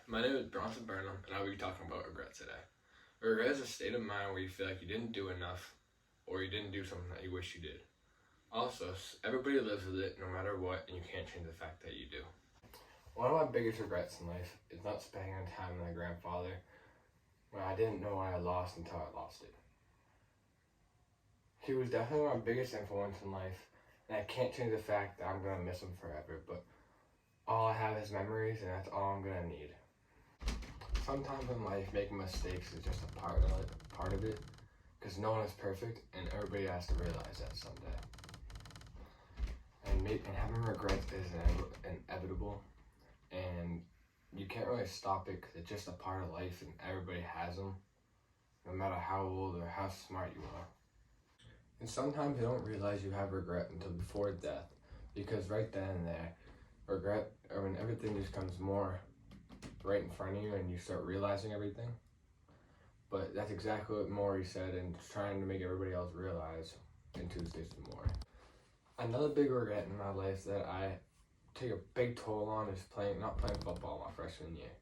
My name is Bronson Burnham, and I'll be talking about regret today. Regret is a state of mind where you feel like you didn't do enough, or you didn't do something that you wish you did. Also, everybody lives with it no matter what, and you can't change the fact that you do. One of my biggest regrets in life is not spending time with my grandfather when I didn't know what I lost until I lost it. He was definitely my biggest influence in life, and I can't change the fact that I'm going to miss him forever, but all I have is memories, and that's all I'm going to need. Sometimes in life, making mistakes is just a part of it, because no one is perfect, and everybody has to realize that someday. And having regrets is inevitable, and you can't really stop it because it's just a part of life, and everybody has them, no matter how old or how smart you are. And sometimes you don't realize you have regret until before death, because right then and there, regret, or when everything just comes more right in front of you and you start realizing everything. But that's exactly what Maury said, and trying to make everybody else realize in Tuesdays with Maury. Another big regret in my life that I take a big toll on is not playing football my freshman year.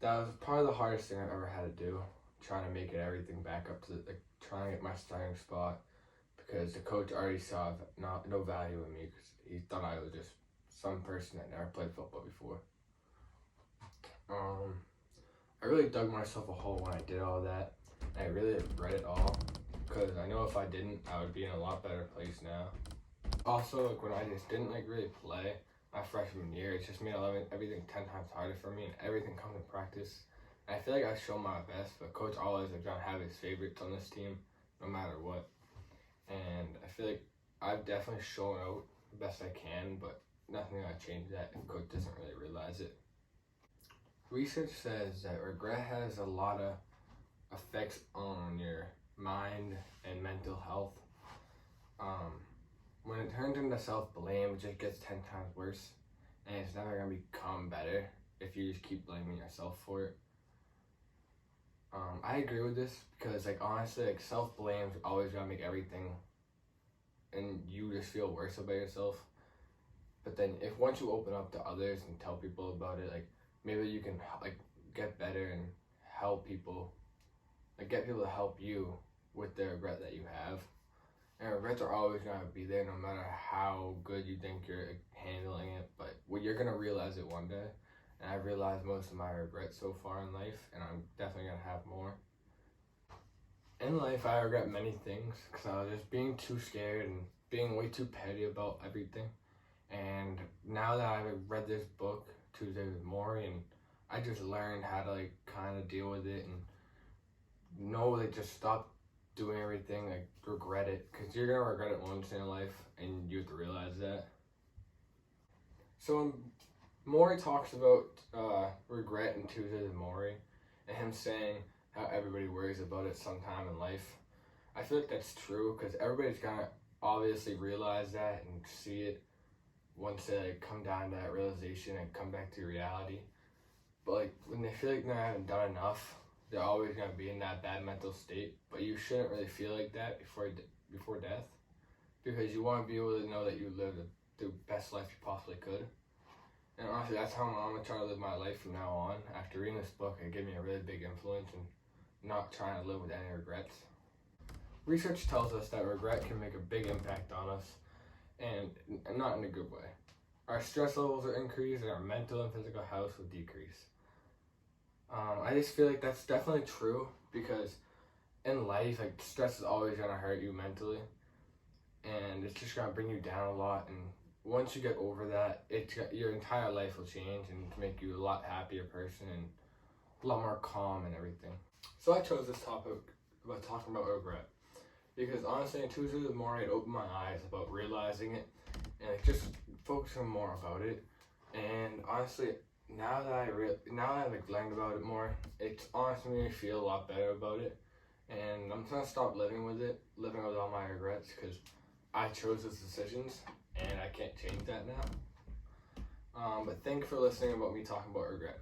That was probably the hardest thing I've ever had to do, trying to make everything back up to trying to get my starting spot, because the coach already saw no value in me because he thought I was just some person that never played football before. I really dug myself a hole when I did all that, and I really regret it all, because I know if I didn't, I would be in a lot better place now. Also, when I just didn't really play my freshman year, it just made everything 10 times harder for me, and everything comes in practice. And I feel like I showed my best, but Coach always is gonna have his favorites on this team, no matter what. And I feel like I've definitely shown out the best I can, but nothing gonna change that if Coach doesn't really realize it. Research says that regret has a lot of effects on your mind and mental health. When it turns into self-blame, it just gets 10 times worse, and it's never going to become better if you just keep blaming yourself for it. I agree with this because, honestly, self-blame is always going to make everything, and you just feel worse about yourself. But then once you open up to others and tell people about it, maybe you can get better and help people, get people to help you with the regret that you have. And regrets are always going to be there no matter how good you think you're handling it, but you're going to realize it one day. And I've realized most of my regrets so far in life, and I'm definitely going to have more. In life, I regret many things because I was just being too scared and being way too petty about everything. And now that I've read this book, Tuesday with Maury, and I just learned how to kind of deal with it and know just stop doing everything, regret it, because you're gonna regret it once in your life, and you have to realize that. So Maury talks about regret in Tuesdays with Maury, and him saying how everybody worries about it sometime in life. I feel like that's true because everybody's gonna obviously realize that and see it once they come down to that realization and come back to reality. But when they feel like they haven't done enough, they're always going to be in that bad mental state. But you shouldn't really feel like that before death, because you want to be able to know that you lived the best life you possibly could. And honestly, that's how I'm going to try to live my life from now on. After reading this book, it gave me a really big influence and not trying to live with any regrets. Research tells us that regret can make a big impact on us, and not in a good way. Our stress levels will increase, and our mental and physical health will decrease. I just feel like that's definitely true, because in life, stress is always going to hurt you mentally, and it's just going to bring you down a lot. And once you get over that, your entire life will change and make you a lot happier person and a lot more calm and everything. So I chose this topic about talking about regret because honestly, in Tuesday with Maury, it opened my eyes about realizing it and just focusing more about it. And honestly, now that I've learned about it more, it's honestly made me feel a lot better about it. And I'm gonna stop living with all my regrets, because I chose those decisions and I can't change that now. But thank you for listening about me talking about regret.